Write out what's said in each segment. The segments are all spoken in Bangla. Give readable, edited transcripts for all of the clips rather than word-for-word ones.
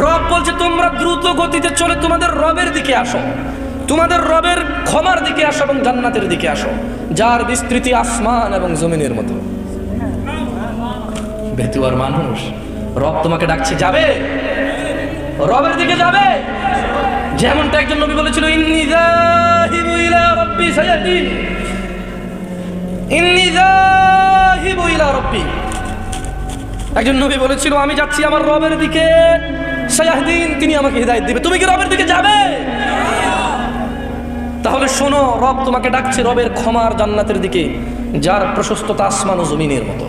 রব বলছে তোমরা দ্রুত গতিতে চলে তোমাদের রবের দিকে আসো, তোমাদের রবের ক্ষমার দিকে আসো এবং জান্নাতের দিকে আসো, যার বিস্তৃতি আসমান এবং জমিনের মতো। বেতুয়ার মানুষ, রব তোমাকে ডাকছে, যাবে রবের দিকে যাবে। যেমনটা একজন নবী বলেছিল, ইন্নী যাহিবু ইলা রাব্বি সায়াহদিন, ইন্নী যাহিবু ইলা রাব্বি। একজন নবী বলেছিল, আমি যাচ্ছি আমার রবের দিকে, সায়াহদিন, তিনি আমাকে হিদায়াত দিবে। তুমি কি রবের দিকে যাবে? তাহলে শোনো, রব তোমাকে ডাকছে রবের ক্ষমার জান্নাতের দিকে, যার প্রশস্ততা আসমান ও জমিনের মতো।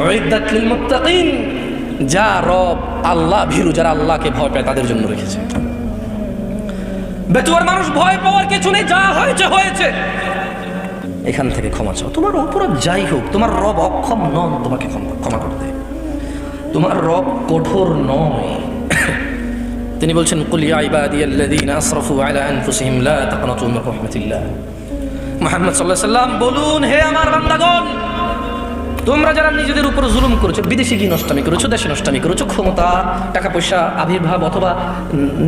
উইদ্দাত লিল মুত্তাকিন, যা রব আল্লাহ ভীরু, যারা আল্লাহকে ভয় পায় তাদের জন্য রেখেছে। বেতুয়ার মানুষ, ভয় পাওয়ার কিছু নেই, যা হয়েছে হয়েছে, এখান থেকে ক্ষমা চাও। তোমার অপরাধ যাই হোক, তোমার রব অক্ষম নন তোমাকে ক্ষমা করতে, তোমার রব কঠোর নয়। তিনি বলছেন, কুল ইয়া ইবাদিয়াল্লাযীনা আসরাফু আলা আনফুসিহিম লা তাকনাতু মির রাহমাতিল্লাহ। মুহাম্মদ সাল্লাল্লাহু আলাইহি ওয়াসাল্লাম বলুন, হে আমার বান্দাগণ, তোমরা যারা নিজেদের উপর জুলুম করেছো, বিদেশে গিয়ে নষ্টামি করেছো, দেশে নষ্টামি করেছো, ক্ষমতা, টাকা পয়সা, আবির্ভাব অথবা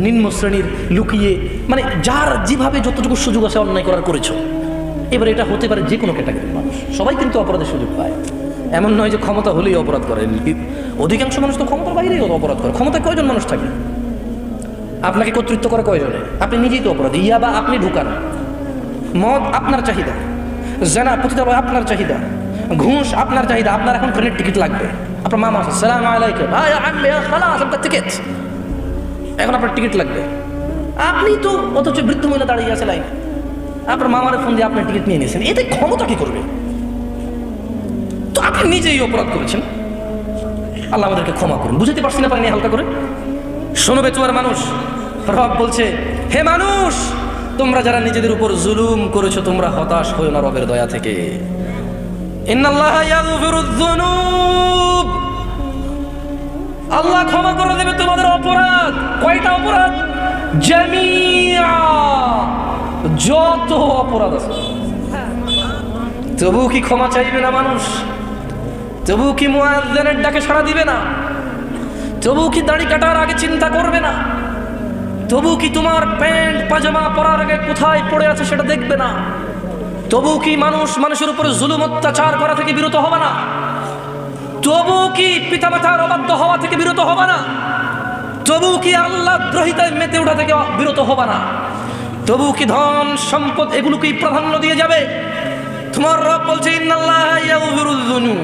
নিম্ন শ্রেণীর লুকিয়ে, মানে যার যেভাবে যতটুকু সুযোগ আছে অন্যায় করার করেছো। এবার এটা হতে পারে যে কোনো ক্যাটাগরির মানুষ, সবাই কিন্তু অপরাধের সুযোগ পায়। এমন নয় যে ক্ষমতা হলেই অপরাধ করে, অধিকাংশ মানুষ তো ক্ষমতার বাইরেই অপরাধ করে। ক্ষমতায় কয়জন মানুষ থাকে? আপনাকে কর্তৃত্ব করে কয়জনে? আপনি নিজেই তো অপরাধী। ইয়াবা আপনি ঢুকান, মদ আপনার চাহিদা, জেনা পতিতালয় আপনার চাহিদা, ঘুষ আপনার চাহিদা। আপনার এখন ট্রেনের টিকিট লাগবে, আপনার মামা আছে, সালাম আলাইকুম, টিকিট, এখন আপনার টিকিট লাগবে। আপনি তো অথচ বৃদ্ধ মহিলা দাঁড়িয়ে আছে লাইনে, আপনার মামার ফোন দিয়ে আপনার টিকিট নিয়ে নিয়েছেন। এতে ক্ষমতা কি করবে? তো আপনি নিজেই অপরাধ করেছেন। আল্লাহ আমাদেরকে ক্ষমা করুন। বুঝতে পারছি না পারিনি হালকা করে? শোনো বেতুয়ার মানুষ, রব বলছে, হে মানুষ, তোমরা যারা নিজেদের উপর জুলুম করেছো, তোমরা হতাশ হয়ো না রবের দয়া থেকে। ইন্নাল্লাহা ইয়াগফিরুয যুনুব, আল্লাহ ক্ষমা করে দেবে তোমাদের অপরাধ। কয়টা অপরাধ? জামিআ, যত অপরাধ আছে। তবু কি ক্ষমা চাইবে না মানুষ? তবু কি মুয়াজ্জিনের ডাকে সাড়া দিবে না? তবু কি দাড়ি কাটার আগে চিন্তা করবে না? তবু কি তোমার প্যান্ট পাজামা পরার আগে কোথায় পড়ে আছে সেটা দেখবে না? তবু কি মানুষের উপরে জুলুম অত্যাচার করা থেকে বিরত হবে না? তবু কি পিতামাতার অবাধ্য হওয়া থেকে বিরত হবে না? তবু কি আল্লাহ দ্রোহিতায় মেতে ওঠা থেকে বিরত হবে না? তবু কি ধন সম্পদ এগুলোকেই প্রাধান্য দিয়ে যাবে? তোমার রব বলছে, ইন্নাল্লাহা ইয়াগফিরুয যুনুব,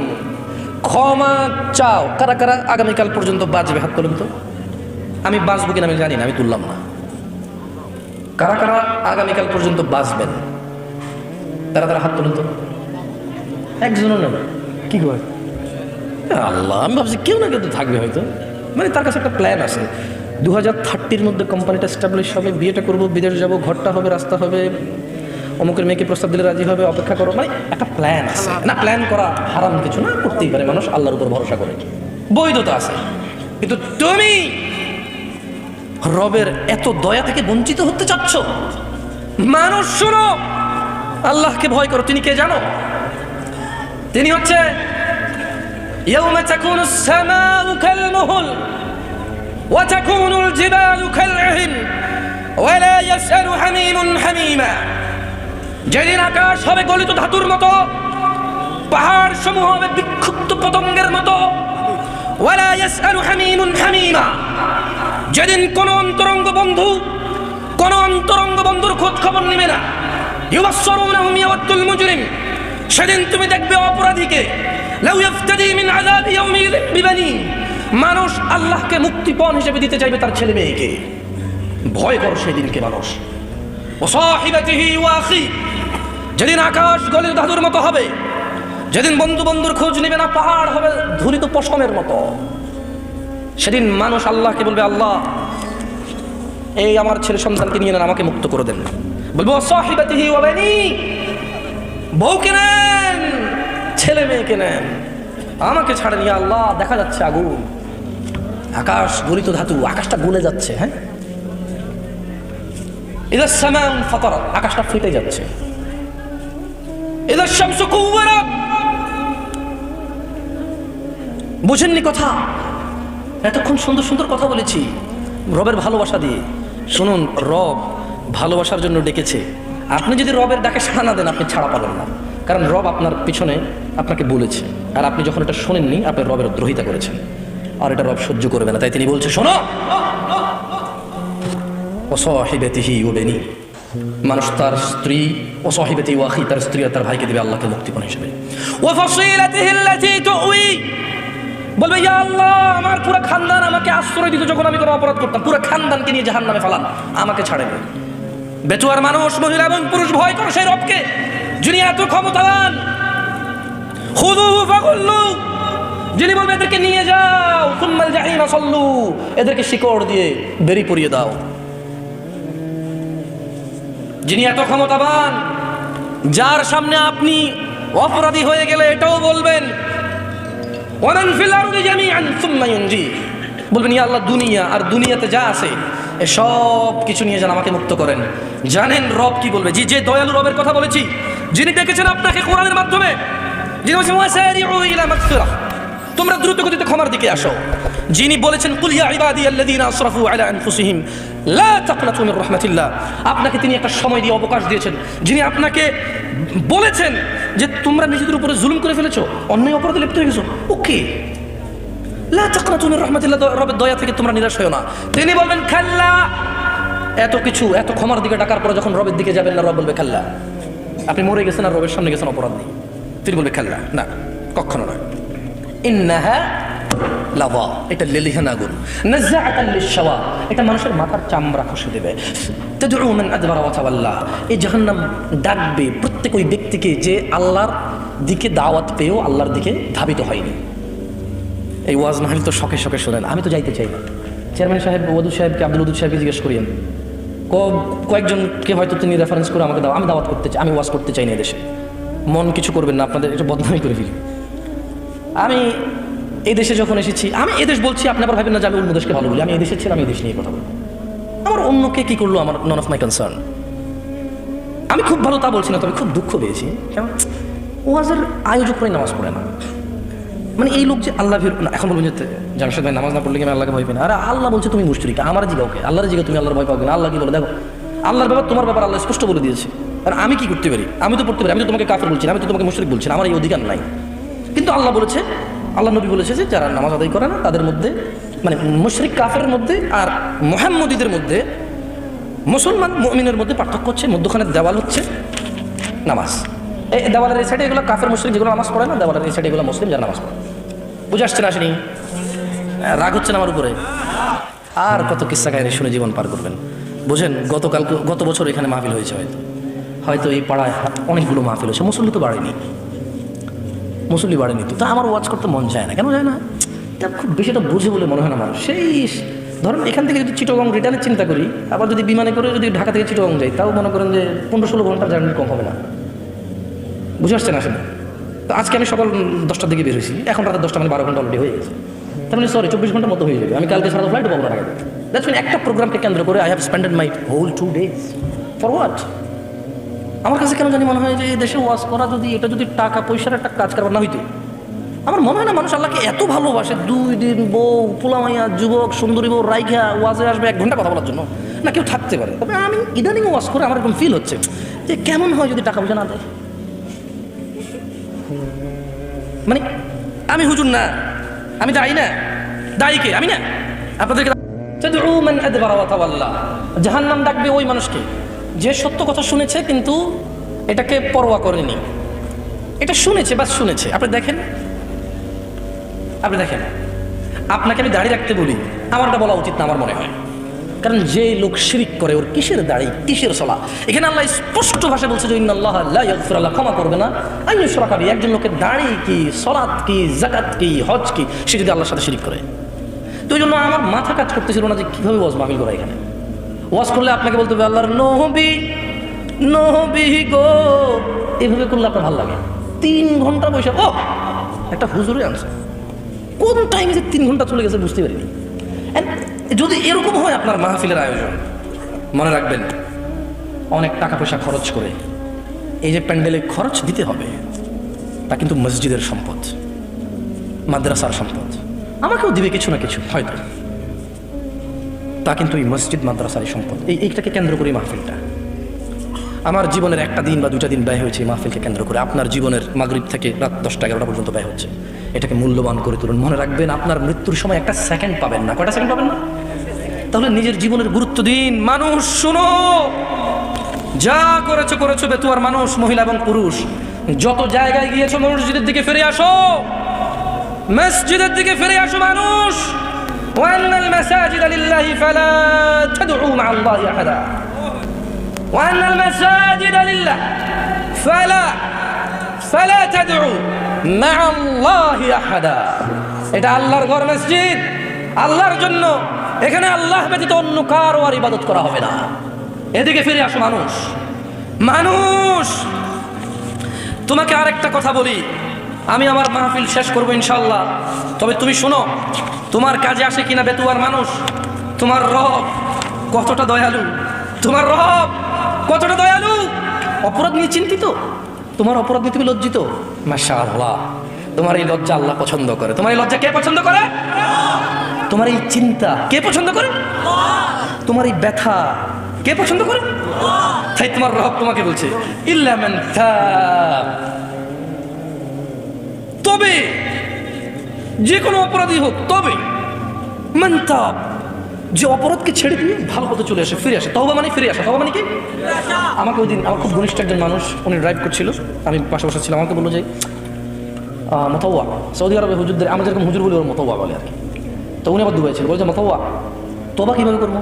ক্ষমা চাও। কারা কারা আগামীকাল পর্যন্ত বাঁচবে? হাত তোলেন তো। আমি বাঁচবো কিনা আমি জানি না, আমি তুললাম না। কারা কারা আগামীকাল পর্যন্ত বাঁচবেন? তারা তারা হাত তোলেন তো। একজনও নেবে কি করে? আল্লাহ, আমি ভাবছি কেউ না কেউ তো থাকবে হয়তো, মানে তার কাছে একটা প্ল্যান আছে। 2030 মধ্যে কোম্পানিটা স্টাবলিশ হবে, বিয়েটা করবো, বিদেশ যাবো, ঘরটা হবে, রাস্তা হবে, অমুকের মেয়েকে প্রস্তাব দিলে রাজি হবে, অপেক্ষা করো, মানে একটা প্ল্যান আছে না। প্ল্যান করা হারাম কিছু না, করতেই পারে মানুষ, আল্লাহর উপর ভরসা করে, বৈধতা আছে। কিন্তু তুমি রবের এত দয়া থেকে বঞ্চিত হতে চাচ্ছ? মানুষ শোনো, আল্লাহকে ভয় করো। তিনি কে জানো? তিনি হচ্ছে ইয়াউমা তাকুনুস সামাউ কালমুহুল ওয়া তাকুনুল জিবালু কালইহিন ওয়া লা ইয়াসআলু হামীমুন হামীমা। যেদিন আকাশ হবে গলিত ধাতুর মতো, পাহাড় সমূহ হবে বিক্ষুব্ধ পতঙ্গের মতো, ওয়া লা ইয়াসআলু হামীমুন হামীমা। যেদিন কোন অন্তরঙ্গ বন্ধুর খোঁজ খবর নেবে না। ইউবাসসিরুনাহুম ইয়াওয়াদ্দুল মুজরিম, সেদিন তুমি দেখবে অপরাধীকে, লাউ ইফতাদি মিন আযাবি ইয়াউমিযিন বিবানি, মানুষ আল্লাহকে মুক্তিপণ হিসেবে দিতে চাইবে তার ছেলে মেয়েকে। ভয় কর সেদিনকে মানুষ। ও সাহিবাতিহি ওয়া আখি, যেদিন আকাশ গলিত ধাতুর মতো হবে, যেদিন বন্ধুর খোঁজ নেবে না, পাহাড় হবে ধুলিত পশমের মতো। সেদিন মানুষ আল্লাহকে বলবে, আল্লাহ এই আমার ছেলে সন্তানকে নিয়ে নেন, আমাকে মুক্ত করে দেন। বলবো সাহিবাতিহি ওয়া বানি, বউকে নেন, ছেলে মেয়েকে নেন, আমাকে ছাড়েন ইয়া আল্লাহ। দেখা যাচ্ছে আগুন, আকাশ গলিত ধাতু, আকাশটা গলে যাচ্ছে। হ্যাঁ, ইযা সামাউ ফাতারাত, আকাশটা ফেটে যাচ্ছে। ইযা শামসু কুওয়ারাত, বুঝেননি কথা? এতক্ষণ সুন্দর সুন্দর কথা বলেছি রবের ভালোবাসা দিয়ে। শুনুন, রব ভালোবাসার জন্য ডেকেছে। আপনি যদি রবের ডাকে সাড়া না দেন, আপনি ছাড়া পাবেন না। কারণ রব আপনার পিছনে আপনাকে বলেছে, আর আপনি যখন এটা শোনেননি, আপনি রবের দ্রোহিতা করেছেন, আর এটা রব সহ্য করবে না। তাই তিনি বলছে, শোনো, ওয়াসাহিবাতিহি ওয়া বানি, মানুষ তার স্ত্রী, ওয়াসাহিবাতি ওয়া আখি, তার স্ত্রী আর তার ভাইকে দিবে আল্লাহকে মুক্তিপণ হিসেবে। ওয়া ফাসিলাতিহি আল্লাতী তুই, বলবে ইয়া আল্লাহ, আমার পুরো খানদান আমাকে আশ্রয় দিত যখন আমি কোনো অপরাধ করতাম, পুরো খানদানকে নিয়ে জাহান্নামে ফালান, আমাকে ছাড়েন। বেচুয়ার মানুষ, মহিলা এবং পুরুষ ভয় করে সেই রবকে যিনি এত ক্ষমতাবান। খুযুহু ফাগুল্লু, যিনি বলবে এদেরকে নিয়ে যাও, সুম্মাল জাহিমা সাল্লু, এদেরকে শিকড় দিয়ে বেরি পরিয়ে দাও। যিনি এত ক্ষমতাবান, যার সামনে আপনি অপরাধী হয়ে গেলে এটাও বলবেন, ওয়ামান ফিল আরদি জামিআন সুম্মা ইউনজি, বলবেন ইয়া আল্লাহ, দুনিয়া আর দুনিয়াতে যা আছে এ সব কিছু নিয়ে যান, আমাকে মুক্ত করেন। জানেন রব কি বলবে? যে দয়ালু রবের কথা বলেছি, যিনি ডেকেছেন আপনাকে কোরআনের মাধ্যমে, যিনি বলেছেন ওয়াসারিউ ইলা মাগফিরাহ, তোমরা দ্রুত গতিতে ক্ষমার দিকে আসো। যিনি বলেছেন কুল ইয়া ইবাদিয়াল্লাযীনা আসরাফু আলা আনফুসিহিম লা তাকনাতু মির রাহমাতিল্লাহ, আপনাকে তিনি একটা সময় দিয়ে অবকাশ দিয়েছেন। যিনি আপনাকে বলেছেন যে তোমরা নিজেদের উপরে জুলুম করে ফেলেছো, অন্যায় অপরাধে লিপ্ত হয়ে গেছো, ওকে, লা তাকনাতু মির রাহমাতিল্লাহ, রবের দয়া থেকে তোমরা নিরাশ হয়ো না। তিনি বলবেন খাল্লা, এত কিছু, এত ক্ষমার দিকে ডাকার পরে যখন রবের দিকে যাবেন না, রব বলবে খাল্লা, আপনি মরে গেছেন আর রবের সামনে গেছেন অপরাধ নেই। তিনি বলবে খাল্লা, না, কখনো না। ইন্নাহা লাযা, এটা লেলিহান আগুন, নাযাআতান লিশ-শাওয়া, এটা মানুষের মাথার চামড়া খসে দেবে। তাদউ মান আদবারা ওয়া তাওয়াল্লা, এই জাহান্নাম ডাকবে প্রত্যেক ওই ব্যক্তিকে যে আল্লাহর দিকে দাওয়াত পেয়েও আল্লাহর দিকে ধাবিত হয়নি। এই ওয়াজ মাহফিল তো শখে শখে শোনেন, আমি তো যাইতে চাই না। চেয়ারম্যান সাহেব ওয়াদুদ সাহেবকে, আব্দুল ওয়াদুদ সাহেবকে জিজ্ঞেস করিয়েন, কয়েকজনকে হয়তো তিনি রেফারেন্স করে আমাকে দাও, আমি দাওয়াত করতে চাই, আমি ওয়াজ করতে চাই না এদেশে। মন কিছু করবেন না, আপনাদের এটা বদনামি করে ফেলি। আমি এই দেশে যখন এসেছি, আমি এদেশ বলছি, আপনি আবার ভাবেন না যে আমি অন্য দেশকে ভালো বলি। আমি এই দেশে ছিলাম, আমি এই দেশ নিয়ে কথা বলি। আমার অন্যকে কি করলো আমার নন অফ মাই কনসার্ন। আমি খুব ভালো তা বলছি না, তবে খুব দুঃখ পেয়েছি। কেমন ওয়াজের আয়োজকরাই নামাজ পড়ে না। মানে এই লোক যে আল্লাহ না, এখন বলবেন যে জামশেদ ভাই নামাজ না পড়লে কি আমি আল্লাহকে ভয় পাই না? আরে আল্লাহ বলছে তুমি মুশরিক, আমার জিগাওকে, আল্লাহর জিগা তুমি আল্লাহর ভয় পাবে না। আল্লাহ কি বলে দেখো, আল্লাহর ব্যাপার তোমার ব্যাপার আল্লাহ স্পষ্ট বলে দিয়েছে। আর আমি কি করতে পারি? আমি তো পড়তে পারি, আমি তো তোমাকে কাফের বলছি না, আমি তো তোমাকে মুশরিক বলছি না, আমার এই অধিকার নাই। কিন্তু আল্লাহ বলেছে, আল্লাহ নবী বলেছে যে যারা নামাজ আদায় করে না তাদের মধ্যে, মানে মুশরিক কাফেরের মধ্যে আর মুহাম্মদীদের মধ্যে, মুসলমান মুমিনের মধ্যে পার্থক্য হচ্ছে মধ্যখানে দেওয়াল হচ্ছে নামাজ। এই দেওয়ালের এই সাইডে এগুলো কাফের মুশরিক যেগুলো নামাজ পড়ে না, দেওয়ালের এই সাইডে এগুলো মুসলিম যারা নামাজ পড়ে। বুঝে আসছে না? আসেনি? রাগ হচ্ছে না আমার উপরে? আর কত কিস্সা কাহিনী শুনে জীবন পার করবেন। বুঝেন, গত বছর এখানে মাহফিল হয়েছে, হয়তো এই পাড়ায় অনেকগুলো মাহফিল হয়েছে, মুসল্লি তো বাড়েনি, মুসল্লি বাড়েনি। তো আমার ওয়াজ করতে মন যায় না। কেন যায় না? এটা খুব বেশিটা বুঝে বলে মনে হয় না মানুষ। সেই ধরেন এখান থেকে যদি চিটাগং রিটার্নের চিন্তা করি, আবার যদি বিমানে করে যদি ঢাকা থেকে চিটাগং যাই, তাও মনে করেন যে 15-16 ঘন্টার জার্নি কম হবে না। বুঝে আসছে না? আসেন। তো আজকে আমি সকাল 10টার দিকে বের হয়েছি, এখন রাতে 10টা, মানে 12 ঘন্টা অলরেডি হয়ে গেছে। তার মানে 24 ঘন্টার মতো হয়ে যাবে। আমি কালকে সারা ফ্লাইট পাবো না ঢাকা। দ্যাটস মিন একটা প্রোগ্রামকে কেন্দ্র করে I have spended my whole 2 days for what? আমার কাছে কেন জানি মনে হয় যে এই দেশে ওয়াজ করা যদি, এটা যদি টাকা পয়সার একটা কাজ কারবার না হইতো, আমার মনে হয় না মানুষ আল্লাহকে এত ভালোবাসে 2 দিন বউ, পোলামাইয়া, যুবক, সুন্দরী বউ রাইখা ওয়াজে আসবে 1 ঘন্টা কথা বলার জন্য। না, কেউ থাকতে পারে। তবে আমি ইদানিং ওয়াজ করে আমার এরকম ফিল হচ্ছে যে কেমন হয় যদি টাকা পয়সা না দেয়। মানে আমি হুজুর না, আমি দায়ী না, দায়ী কে? আমি না। আপনাদেরকে জাহান্নাম ডাকবে ওই মানুষকে যে সত্য কথা শুনেছে কিন্তু এটাকে পরোয়া করেনি। এটা শুনেছে, বাস শুনেছে। আপনি দেখেন, আপনাকে আমি দাড়ি রাখতে বলি, আমারটা বলা উচিত না আমার মনে হয়। কারণ যে লোক শিরিক করে ওর কিসের দাড়ি, কিসের সালাত? এখানে আল্লাহ স্পষ্ট ভাষায় বলছে যে ইন্নাল্লাহা লা ইয়াগফিরু, আল্লাহ ক্ষমা করবে না আন ইউশরাকা বিহি, একজন লোকের দাড়ি কি, সালাত কি, যাকাত কি, হজ কি, সে যদি আল্লাহর সাথে শিরিক করে। তো ওই জন্য আমার মাথা কাজ করতেছিল না যে কীভাবে ওয়াজ মাহফিল করা। এখানে ওয়াজ করলে আপনাকে বলতে হবে আল্লাহর নবী গো, এইভাবে করলে আপনার ভালো লাগে। 3 ঘন্টা বসে ও একটা হুজুরে আনছে, কোন টাইমে যে 3 ঘন্টা চলে গেছে বুঝতে পারিনি। যদি এরকম হয় আপনার মাহফিলের আয়োজন, মনে রাখবেন অনেক টাকা পয়সা খরচ করে এই যে প্যান্ডেলে খরচ দিতে হবে, তা কিন্তু মসজিদের সম্পদ, মাদ্রাসার সম্পদ। আমাকেও দিবে কিছু না কিছু হয়তো। তা কিন্তু এই মসজিদ মাদ্রাসারই সম্পদ। এইটাকে কেন্দ্র করে মাহফিলটা আমার জীবনের একটা দিন বা দুটা দিন ব্যয় হয়েছে এই মাহফিলকে কেন্দ্র করে। আপনার জীবনের মাগরিব থেকে রাত 10টা 11টা পর্যন্ত ব্যয় হচ্ছে। এটাকে মূল্যবান করে তুলুন। মনে রাখবেন আপনার মৃত্যুর সময় একটা সেকেন্ড পাবেন না। কয়টা সেকেন্ড পাবেন না? তাহলে নিজের জীবনের গুরুত্ব দিন। মানুষ শুনো, যা করেছো করেছো বেতুয়ার মানুষ, মহিলা এবং পুরুষ, যত জায়গায় গিয়েছো মসজিদের দিকে ফিরে আসো, মসজিদের দিকে ফিরে আসো মানুষ। ওয়ান্নাল মাসাজিদা লিল্লাহি ফালা তাদউ মা আল্লাহি আহাদা, ওয়ান্নাল মাসাজিদা লিল্লাহ ফালা তাদউ মা আল্লাহি আহাদা। এটা আল্লাহর ঘর, মসজিদ আল্লাহর জন্য। এখানে আল্লাহ ব্যতীত অন্য কারো আর ইবাদত করা হবে না। এদিকে ফিরে আসো মানুষ। মানুষ তোমাকে আরেকটা কথা বলি, আমি আমার মাহফিল শেষ করবো ইনশাআল্লাহ, তবে তুমি শোনো, তোমার কাজে আসে কিনা বেতুয়ার মানুষ, তোমার রব কতটা দয়ালু, তোমার রব কতটা দয়ালু। অপরাধ নিয়ে চিন্তিত, তোমার অপরাধ নিয়ে তুমি লজ্জিত, মাশাআল্লাহ তোমার এই লজ্জা আল্লাহ পছন্দ করে। তোমার এই লজ্জা কে পছন্দ করে? তোমার এই চিন্তা কে পছন্দ করে? তোমার এই ব্যথা কে পছন্দ করে? তাই তোমার রব তোমাকে বলছে ইল্লা মান তাব, তবে যে কোনো অপরাধী হোক, তবে মান তাব, যে অপরাধকে ছেড়ে দিয়ে ভালো পথে চলে আসে, ফিরে আসে। তওবা মানে ফিরে আসে। তওবা মানে কি? আমাকে ওই দিন আমার খুব ঘনিষ্ঠ একজন মানুষ, উনি ড্রাইভ করছিল, আমি পাশে বসে ছিলাম, আমাকে বললো যে মতওয়া, সৌদি আরবে হুজুরদের, আমরা যেরকম হুজুর বলি ওর মতওয়া বলে আর কি। তো উনি আবার দুবাই ছিল, বলছে মতওয়া তওবা কীভাবে করবো?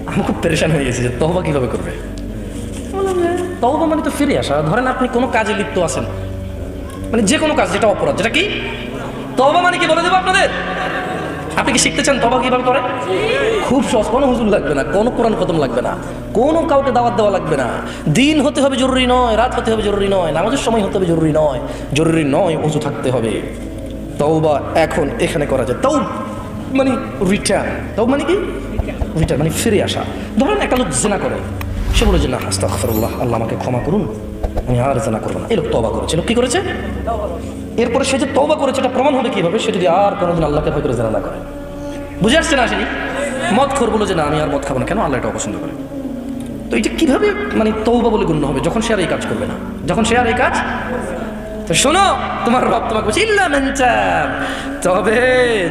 আমি খুব পেরেশান হয়ে গেছি যে তওবা কীভাবে করবে। তওবা মানে তো ফিরে আসা। ধরেন আপনি কোনো কাজে লিপ্ত আছেন, মানে যে কোনো কাজ যেটা অপরাধ, যেটা কি তওবা মানে কি বলে দেবো আপনাদের? আপনি কি শিখতে চান তওবা কীভাবে করে? খুব সহজ, কোনো হুজুর লাগবে না, কোনো কোরআন খতম লাগবে না, কোনো কাউকে দাওয়াত দেওয়া লাগবে না। দিন হতে হবে জরুরি নয়, রাত হতে হবে জরুরি নয়, নামাজের সময় হতে হবে জরুরি নয়, জরুরি নয় ওযু থাকতে হবে। তওবা এখন এখানে করা যায়। তওব মানে রিটার্ন। তওব মানে কি? রিটার্ন মানে ফিরে আসা। ধরেন একটা লোক জিনা করে, সে বলে যে না আস্তাগফিরুল্লাহ, আল্লাহ আমাকে ক্ষমা করুন, আমি আর জিনা করবো না। এই লোক তওবা করেছে। লোক কি করেছে? এরপরে সে যে তওবা করেছে এটা প্রমাণ হবে কিভাবে? সে যদি আর কোনোদিন আল্লাহকে ভয় করে জিনা না করে। বুঝে আসছে না? আসেনি? মদখোর বলে যে না আমি আর মদ খাবো না, কেন? আল্লাহ এটা অপছন্দ করে। তো এটা কিভাবে মানে তওবা বলে গণ্য হবে? যখন সে আর এই কাজ করবে না, যখন সে আর এই কাজ। তো শোনো, তোমার রব তোমাকে বলছে ইল্লা মান তাব, তবে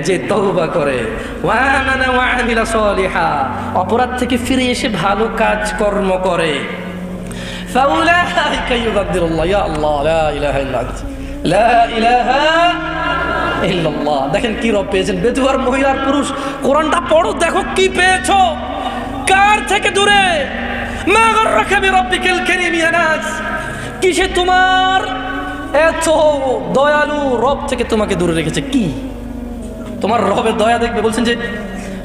যে তওবা করে, ওয়া আমানা ওয়া আমিলা সলিহা, অপরাধ থেকে ফিরে এসে ভালো কাজ কর্ম করে, ফাউলাইকা ইউবাদদিরুল্লাহ, ইয়া আল্লাহ লা ইলাহা ইল্লা আনতা, লা ইলাহা ইল্লাল্লাহ। দেখেন কি রব পেয়েছেন। বেতুয়ার মহিলার পুরুষ, কোরআনটা পড়ো, দেখো কি পেয়েছো। কার থেকে দূরে? মা গাররাকা বিরাব্বিকাল কারীম ইয়া নাস, কিসে তোমার এত দয়ালু রব থেকে তোমাকে দূরে রেখেছে? কি তোমার রবের দয়া দেখবে? বলছেন যে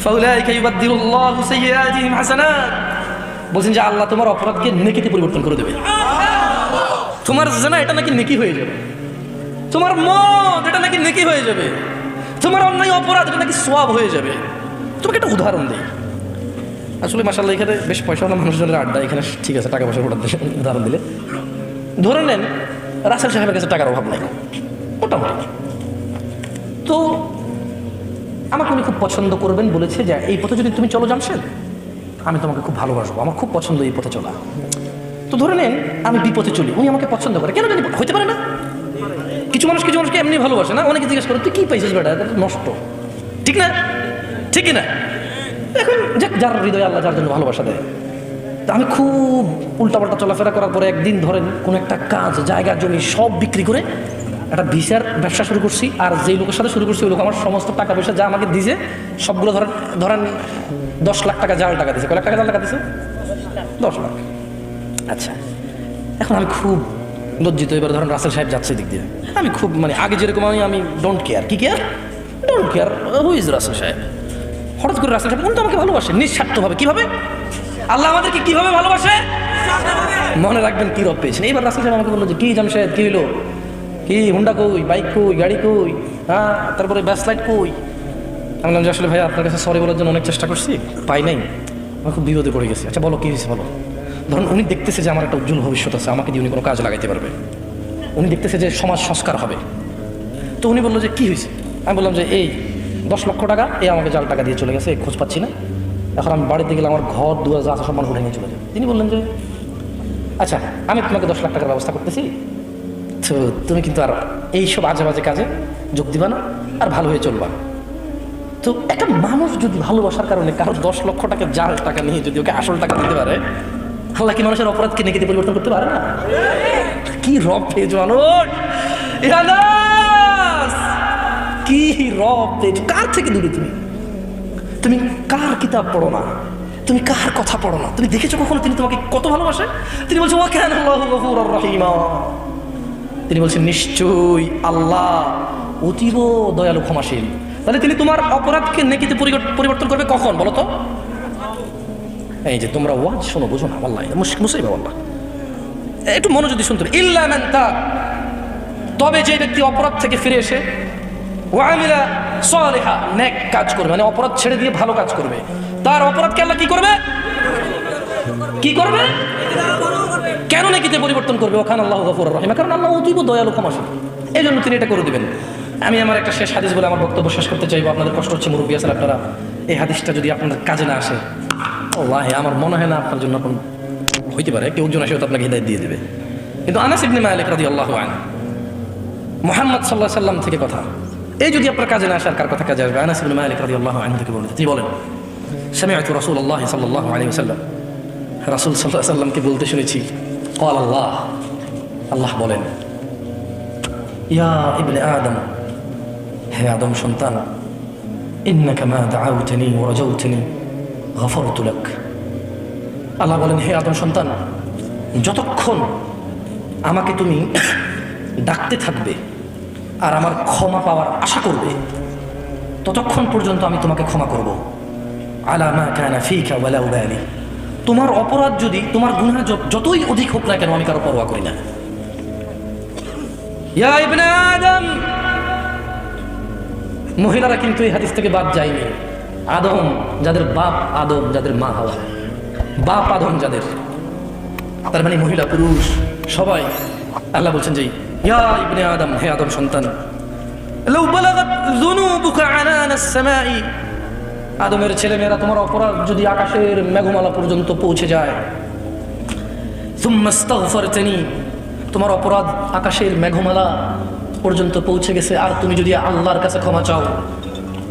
ফাউলাইকা ইউবাদদিলুল্লাহু সাইয়্যাতিহিম হাসানাত, বলছেন যে আল্লাহ তোমার অপরাধকে নেকিতে পরিবর্তন করে দেবে। তোমার জিনা এটা নাকি নেকি হয়ে যাবে, তোমার মদ এটা নাকি নেকি হয়ে যাবে, তোমার অন্যায় অপরাধ এটা নাকি সওয়াব হয়ে যাবে। তোমাকে একটা উদাহরণ দিই। আসলে মাশাআল্লাহ এখানে বেশ পয়সাওয়ালা মানুষজনের আড্ডা, এখানে ঠিক আছে টাকা পয়সার উদাহরণ দিলে। ধরে নেন রাসেল সাহেবের কাছে টাকার অভাব নাই মোটামুটি, তো আমাকে উনি খুব পছন্দ করবেন, বলেছে যে এই পথে যদি তুমি চলো জামশেদ, আমি তোমাকে খুব ভালোবাসবো, আমার খুব পছন্দ এই পথে চলা। তো ধরে নেন আমি বিপথে চলি, উনি আমাকে পছন্দ করে, কেন জানি হইতে পারে না। কিছু মানুষকে এমনি ভালোবাসে না, অনেকে জিজ্ঞেস করে তুই কি পাইছিস বেটা, এটা নষ্ট, ঠিক না? ঠিক না? এখন যার হৃদয়ে আল্লাহ যার জন্য ভালোবাসা দেয়। তা আমি খুব উল্টাপাল্টা চলাফেরা করার পরে একদিন ধরেন কোনো একটা কাজ, জায়গা জমি সব বিক্রি করে একটা ভিসার ব্যবসা শুরু করছি। আর যেই লোকের সাথে শুরু করছি ওই লোক আমার সমস্ত টাকা পয়সা যা আমাকে দিয়েছে সবগুলো ধরেন 10 লাখ টাকা জাল টাকা দিয়েছে। কয় লাখ টাকা জাল টাকা দিয়েছে? 10 লাখ। আচ্ছা, এখন আমি খুব লজ্জিত। এবার ধরেন রাসেল সাহেব যাচ্ছে দিক দিয়ে, আমি খুব মানে আগে যেরকম আমি ডোন্ট কেয়ার, কি care, don't care who is Rasel সাহেব। হঠাৎ করে রাসেল সাহেব উনি তো আমাকে ভালোবাসে নিঃস্বার্থভাবে। কিভাবে? আল্লাহ আমাদেরকে কিভাবে ভালোবাসে মনে রাখবেন কি রব পেয়েছেন। এইবার রাসেল সাহেব আমাকে বললো যে কি জামশেদ কি হলো, কি হুন্ডা কই, বাইক কই, গাড়ি কই, হ্যাঁ তারপরে ব্যাসলাইট কই। আমি বললাম যে আসলে ভাই আপনার কাছে সরি বলার জন্য অনেক চেষ্টা করছি, পাই নাই, আমি খুব বিপদে পড়ে গেছি। আচ্ছা বলো কি হয়েছে বলো। ধরুন উনি দেখতেছে যে আমার একটা উজ্জ্বল ভবিষ্যৎ আছে, আমাকে দিয়ে উনি কোনো কাজ লাগাইতে পারবে, উনি দেখতেছে যে সমাজ সংস্কার হবে। তো উনি বললো যে কি হয়েছে, আমি বললাম যে এই 10 লক্ষ টাকা, এই আমাকে জাল টাকা দিয়ে চলে গেছে, খোঁজ পাচ্ছি না, এখন আমি বাড়িতে গেলে আমার ঘর দুয়ার যা আছে সব মানুষ উঠে নিয়ে চলে যায়। তিনি বললেন যে আচ্ছা, আমি তোমাকে 10 লাখ টাকার ব্যবস্থা করতেছি, তো তুমি কিন্তু আর এইসব আজে বাজে কাজে যোগ দিবা না, আর ভালো হয়ে চলবা। তো একটা মানুষ যদি ভালোবাসার কারণে কারো 10 লক্ষ টাকা জাল টাকা নিয়ে যদি ওকে আসল টাকা দিতে পারে, আল্লাহ কি মানুষের অপরাধকে নেকিতে পরিবর্তন করতে পারে না? কি রব পেয়েছো মানুষ, কি রব পেয়েছো। কার থেকে দূরে তুমি? তুমি কার কিতাব পড়ো না, তুমি কার কথা পড়ো না, তুমি দেখেছো কখনো তিনি তোমাকে কত ভালোবাসে? তিনি বলছেন ওয়া কানা আল্লাহু গফুরার রহিমা, তিনি বলছেন নিশ্চয়ই আল্লাহ অতীব দয়ালু ক্ষমাশীল। তাহলে তিনি তোমার অপরাধকে নেকিতে পরিবর্তন করবে কখন বলো তো? এই যে তোমরা ওয়াজ শোনো, বুঝো না, আল্লাহ মুসিবা, আল্লাহ একটু মনোযোগী শুনতে হবে। ইল্লা মান তাব, তবে যে ব্যক্তি অপরাধ থেকে ফিরে এসে ওয়া আমিলা সালিহা, নেক কাজ করবে, মানে অপরাধ ছেড়ে দিয়ে ভালো কাজ করবে, তার অপরাধকে আল্লাহ কি করবে? কি করবে? কেন নেকিতে পরিবর্তন করবে? ওখানে আল্লাহ গফুরুর রহিম, কারণ আল্লাহ অতীব দয়ালু ক্ষমাশীল, এই জন্য তিনি এটা করে দিবেন। আমি আমার একটা শেষ হাদিস বলে আমার বক্তব্য শেষ করতে চাইবো। আপনাদের কষ্ট হচ্ছে, মুরব্বী আছেন আপনারা, এই হাদিসটা যদি আপনাদের কাজে না আসে, আল্লাহ আমার মনে হয় না আপনার জন্য এখন হইতে পারে কেউ একজন আসে আপনাকে হিদায়াত দিয়ে দেবে। কিন্তু আনাস ইবনে মালিক রাদিয়াল্লাহু আনহু, মুহাম্মদ সাল্লাল্লাহু আলাইহি ওয়াসাল্লাম থেকে কথা, এই যদি আপনার কাজে না আসে আর কার কথা কাজে আসবে? আনাস ইবনে মালিক রাদিয়াল্লাহু আনহু থেকে বলেন, তিনি বলেন সামি'তু রাসূলুল্লাহ সাল্লাল্লাহু আলাইহি ওয়াসাল্লাম, রাসূল সাল্লাল্লাহু আলাইহি ওয়াসাল্লামকে বলতে শুনেছি, ক্বাল আল্লাহ, আল্লাহ বলেন, ইয়া ইবনে আদম, হে আদম সন্তান, ইন্নাকা মা দাআউতানি ওয়া রাজাউতানি গফারতু লাক। আল্লাহ বলেন, হে আদম সন্তান, যতক্ষণ আমাকে তুমি ডাকতে থাকবে আর আমার ক্ষমা পাওয়ার আশা করবে, ততক্ষণ পর্যন্ত আমি তোমাকে ক্ষমা করব। আলা মা কানা ফিকা ওয়ালা উবালি, তোমার অপরাধ যদি, তোমার গুনাহ যতই অধিক হোক না কেন, আমি কারো পরোয়া করি না। ইয়া ইবনে আদম, মহিলারা কিন্তু এই হাদিস থেকে বাদ যায়নি। আদম, যাদের বাপ আদম, যাদের মা হাওয়া, বাপ আদম যাদের, তার মানে মহিলা পুরুষ সবাই, আল্লাহ বলছেন যে ইয়া ইবনে আদম, হে আদম সন্তান, লাউ বালাগাত যুনুবুকা আনানাস সামাই, আদমের ছেলেমেয়েরা তোমার অপরাধ যদি আকাশের মেঘমালা পর্যন্ত পৌঁছে যায়, সুম্মা ইস্তাগফারতানি, তোমার অপরাধ আকাশের মেঘমালা পর্যন্ত পৌঁছে গেছে, আর তুমি যদি আল্লাহর কাছে ক্ষমা চাও,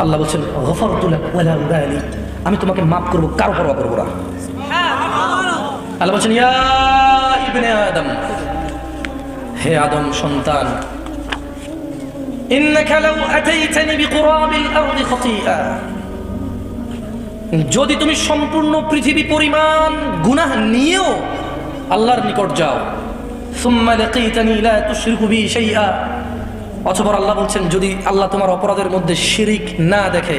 আল্লাহ বলছেন গফারতু লাক ওয়ালা উবালি, আমি তোমাকে মাফ করবো, কারো পরোয়া করবো না। আল্লাহ বলছেন ইয়া ইবনে আদম, হে আদম সন্তান, ইন্নাকা লাউ আতাইতানি বিকুরাবিল আরদি খাতিআ, যদি তুমি সম্পূর্ণ পৃথিবী পরিমাণ গুনাহ নিয়েও আল্লাহর নিকট যাও, সুম্মা লাকিতানি লা তুশরিকু বি শাইআ, অতঃপর আল্লাহ বলছেন যদি আল্লাহ তোমার অপরাধের মধ্যে শিরিক না দেখে,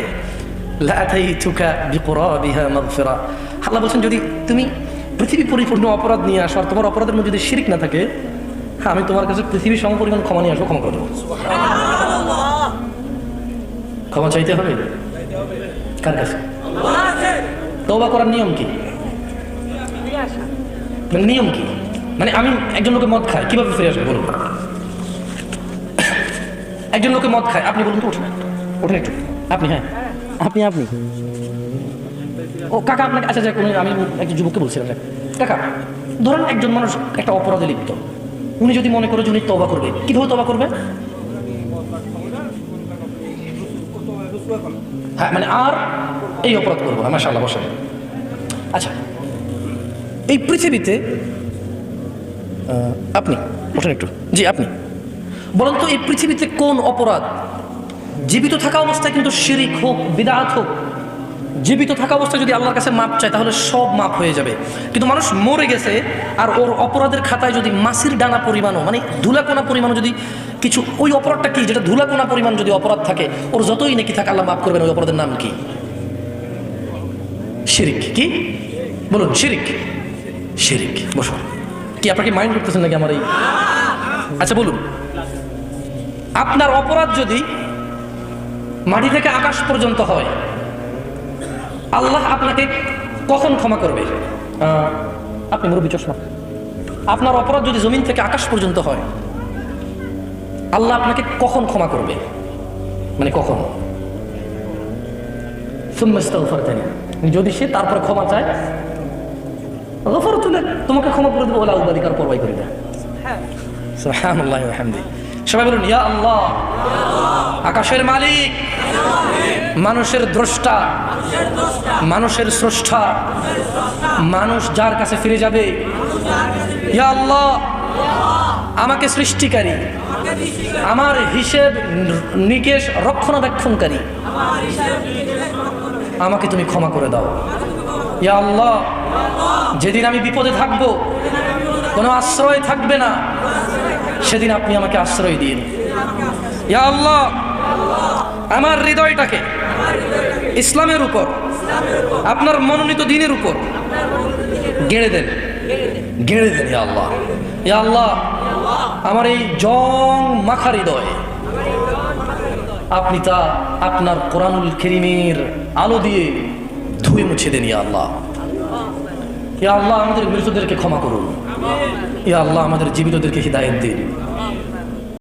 লা আতাইতুকা বিকুরাবিহা মাগফিরা, আল্লাহ বলছেন যদি তুমি পৃথিবী পরিপূর্ণ অপরাধ নিয়ে আসো আর তোমার অপরাধের মধ্যে যদি শিরিক না থাকে, হ্যাঁ আমি তোমার কাছে পৃথিবীর সমপরিমাণ ক্ষমা নিয়ে আসবো, ক্ষমা করে দেবো। ক্ষমা চাইতে হবে কার কাছে? তওবা করার নিয়ম কি? মানে নিয়ম কি? মানে আমি একজন লোকে মদ খায়, কিভাবে ফিরে আসবে বলুন? একজন লোকে মদ খায়, আপনি বলুন তো, ওঠেন ওঠেন একটু, আপনি, হ্যাঁ আপনি, ও কাকা আপনাকে, আচ্ছা যাক, আমি একজন যুবককে বলছিলাম, কাকা ধরেন একজন মানুষ একটা অপরাধে লিপ্ত, উনি যদি মনে করে যে উনি তওবা করবে, কিভাবে তওবা করবে? হ্যাঁ মানে আর এই অপরাধ করবো না, মাশাআল্লাহ বসেন। আচ্ছা, এই পৃথিবীতে আপনি ওঠেন একটু, জি আপনি বলেন তো, এই পৃথিবীতে কোন অপরাধ জীবিত থাকা অবস্থায়, কিন্তু শিরিক হোক বিদআত হোক, জীবিত থাকা অবস্থায় যদি আল্লাহর কাছে মাপ চায় তাহলে সব মাপ হয়ে যাবে, কিন্তু মানুষ মরে গেছে আর ওর অপরাধের খাতায় যদি মাছির ডানা পরিমাণও, মানে ধুলাকোনা পরিমাণও যদি কিছু, ওই অপরাধটা কি, যেটা ধুলাকোনা পরিমাণ যদি অপরাধ থাকে, ওর যতই নাকি থাকে আল্লাহ মাফ করবেন। ওই অপরাধের নাম কি? শিরিক। কি বলুন? শিরিক। শিরিক। বসুন, কি আপনাকে মাইন্ড করতেছেন নাকি আমার এই? আচ্ছা বলুন, আপনার অপরাধ যদি মাটি থেকে আকাশ পর্যন্ত হয়, আল্লাহ আপনাকে কখন ক্ষমা করবে? আপনি মুরব্বী চশমা, আপনার অপরাধ যদি জমিন থেকে আকাশ পর্যন্ত হয়, আল্লাহ আপনাকে কখন ক্ষমা করবে? মানে কখন? যদি সে তারপরে ক্ষমা চায়, তোমাকে ক্ষমা করে দেবো, ওলা উবাদিকার পরবাই করি না। সুবহানাল্লাহ ওয়া বিহামদিহি। সবাই বলুন ইয়া আল্লাহ। আকাশের মালিক, মানুষের দ্রষ্টা, মানুষের স্রষ্টা, মানুষ যার কাছে ফিরে যাবে, ইয়া আল্লাহ আমাকে সৃষ্টিকারী, আমার হিসেব নিকেশ রক্ষণাবেক্ষণকারী, আমাকে তুমি ক্ষমা করে দাও। ইয়া আল্লাহ যেদিন আমি বিপদে থাকবো, কোনো আশ্রয় থাকবে না, সেদিন আপনি আমাকে আশ্রয় দিন। ইয়া আল্লাহ আমার হৃদয়টাকে ইসলামের উপর, আপনার মনোনীত দ্বীনের উপর গেড়ে দেন, গেড়ে দেন। ইয়া আল্লাহ, ইয়া আল্লাহ আমার এই জং মাখা হৃদয় আপনি তা আপনার কোরআনুল কারীমের আলো দিয়ে ধুয়ে মুছে দেন। ইয়া আল্লাহ, ইয়া আল্লাহ আমাদের মৃতদেরকে ক্ষমা করুন। ইয়া আল্লাহ আমাদের জীবিতদেরকে হিদায়াত দিন।